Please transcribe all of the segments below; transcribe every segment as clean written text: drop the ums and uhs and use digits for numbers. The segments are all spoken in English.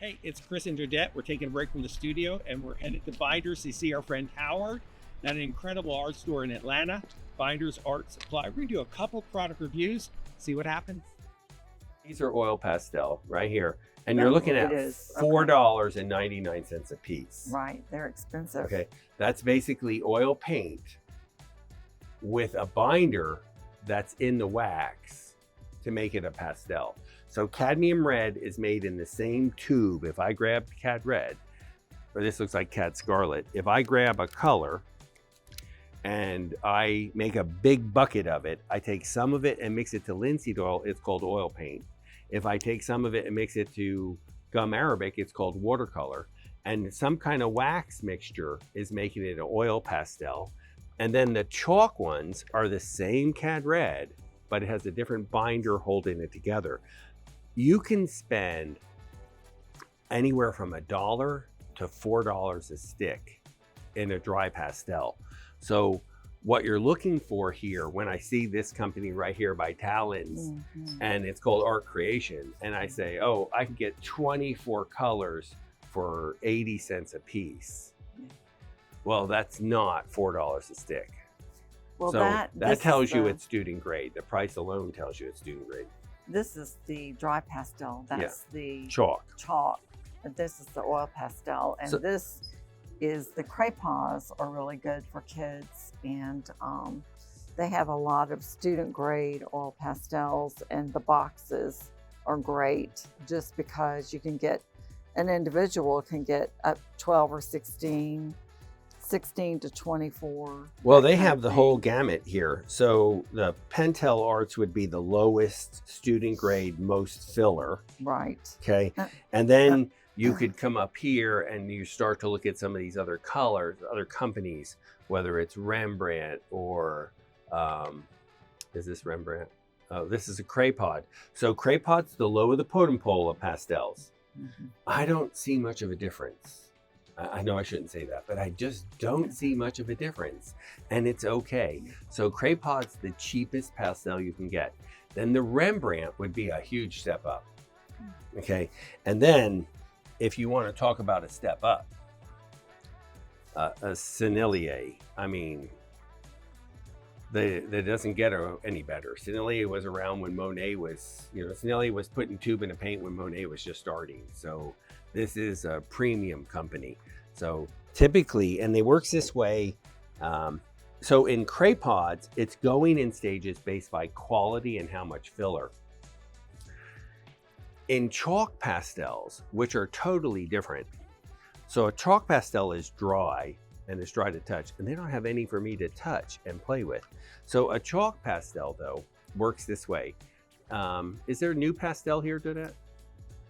Hey, it's Chris and Dodette. We're taking a break from the studio and we're headed to Binders to see our friend Howard at an incredible art store in Atlanta, Binders Art Supply. We're going to do a couple product reviews, see what happens. These are oil pastel right here. And you're looking at $4.99 a piece. Right, they're expensive. Okay, that's basically oil paint with a binder that's in the wax to make it a pastel. So cadmium red is made in the same tube. If I grab cad red, or this looks like cad scarlet, if I grab a color and I make a big bucket of it, I take some of it and mix it to linseed oil, it's called oil paint. If I take some of it and mix it to gum arabic, it's called watercolor. And some kind of wax mixture is making it an oil pastel. And then the chalk ones are the same cad red, but it has a different binder holding it together. You can spend anywhere from $1 to $4 a stick in a dry pastel. So what you're looking for here, when I see this company right here by Talons, and it's called Art Creation, and I say, oh, I can get 24 colors for 80 cents a piece. Well, that's not $4 a stick. Well, so that tells you it's student grade. The price alone tells you it's student grade. This is the dry pastel. That's the chalk. And this is the oil pastel. And this is the crayons are really good for kids. And they have a lot of student grade oil pastels, and the boxes are great just because you can get, an individual can get up 12 or 16 to 24. Well, they have the whole gamut here. So the Pentel Arts would be the lowest student grade, most filler. Right. Okay. And then you could come up here and you start to look at some of these other colors, other companies, whether it's Rembrandt or, is this Rembrandt? Oh, this is a Craypod. So Craypod's the low of the totem pole of pastels. I don't see much of a difference. I know I shouldn't say that, but I just don't see much of a difference, and it's okay. So Craypod's the cheapest pastel you can get. Then the Rembrandt would be a huge step up. Okay, and then if you want to talk about a step up, a Sennelier, I mean, that doesn't get any better. Sennelier was around when Monet was, Sennelier was putting tube in a paint when Monet was just starting. So this is a premium company. So typically, and it works this way. So in Craypods, it's going in stages based by quality and how much filler. In chalk pastels, which are totally different. So a chalk pastel is dry and it's dry to touch, and they don't have any for me to touch and play with. So a chalk pastel, though, works this way. Is there a new pastel here, Dodette?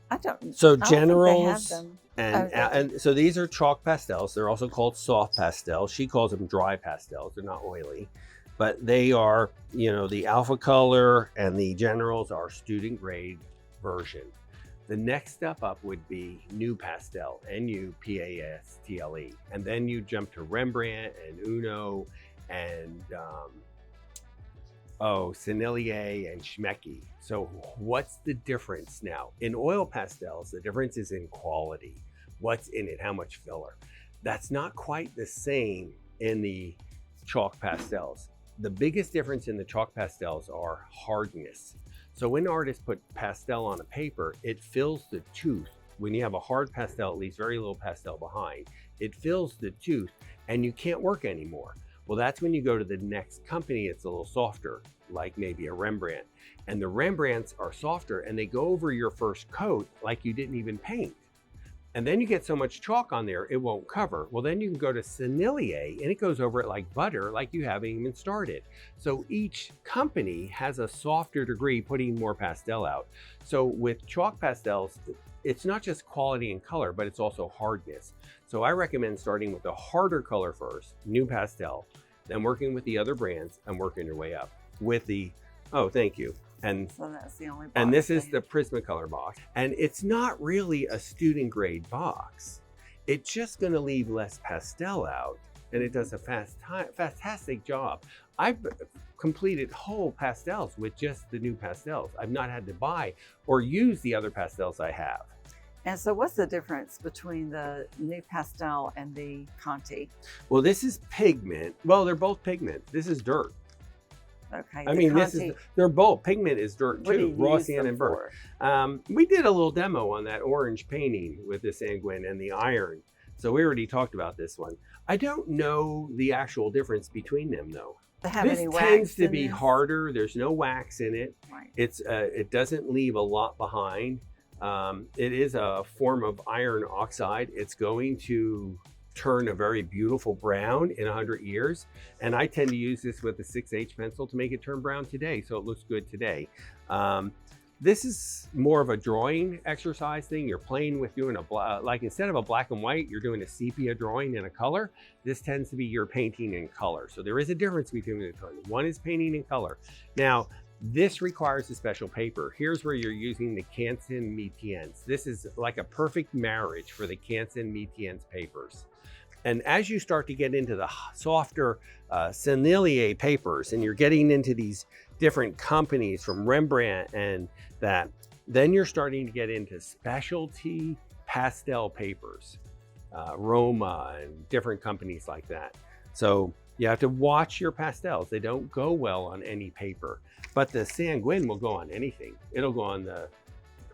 I don't. So I generals, don't think they have them. and so these are chalk pastels. They're also called soft pastels. She calls them dry pastels. They're not oily, but they are, the alpha color and the generals are student grade version. The next step up would be new pastel, N-U-P-A-S-T-L-E. And then you jump to Rembrandt and Uno and Sennelier and Schmecky. So what's the difference now? In oil pastels, the difference is in quality. What's in it? How much filler? That's not quite the same in the chalk pastels. The biggest difference in the chalk pastels are hardness. So when artists put pastel on a paper, it fills the tooth. When you have a hard pastel, it leaves very little pastel behind. It fills the tooth and you can't work anymore. Well, that's when you go to the next company, it's a little softer, like maybe a Rembrandt. And the Rembrandts are softer and they go over your first coat like you didn't even paint. And then you get so much chalk on there, it won't cover. Well, then you can go to Sennelier and it goes over it like butter, like you haven't even started. So each company has a softer degree, putting more pastel out. So with chalk pastels, it's not just quality and color, but it's also hardness. So I recommend starting with a harder color first, new pastel, then working with the other brands and working your way up with the, oh, thank you. And so that's the only box. And this is the Prismacolor box. And it's not really a student grade box. It's just gonna leave less pastel out, and it does a fantastic job. I've completed whole pastels with just the new pastels. I've not had to buy or use the other pastels I have. And so what's the difference between the new pastel and the Conti? Well, this is pigment. Well, they're both pigment. This is dirt. Okay. I mean, they're both. Pigment is dirt What do too, you raw use sand them and burnt. for? We did a little demo on that orange painting with the sanguine and the iron. So we already talked about this one. I don't know the actual difference between them though. They have This any wax tends to in be this? harder. There's no wax in it. Right. It doesn't leave a lot behind. It is a form of iron oxide. It's going to turn a very beautiful brown in 100 years. And I tend to use this with a 6H pencil to make it turn brown today. So it looks good today. This is more of a drawing exercise thing. You're playing with doing like instead of a black and white, you're doing a sepia drawing in a color. This tends to be your painting in color. So there is a difference between the two. One is painting in color. Now, this requires a special paper. Here's where you're using the Canson Métiers. This is like a perfect marriage for the Canson Métiers papers. And as you start to get into the softer Sennelier papers, and you're getting into these different companies from Rembrandt and that, then you're starting to get into specialty pastel papers, Roma and different companies like that. So you have to watch your pastels. They don't go well on any paper, but the sanguine will go on anything. It'll go on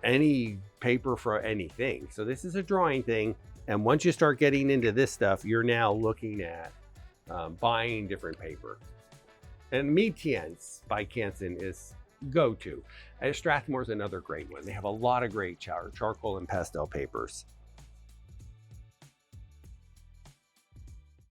any paper for anything. So this is a drawing thing. And once you start getting into this stuff, you're now looking at buying different paper. And Métiers by Canson is go-to. Strathmore's another great one. They have a lot of great charcoal and pastel papers.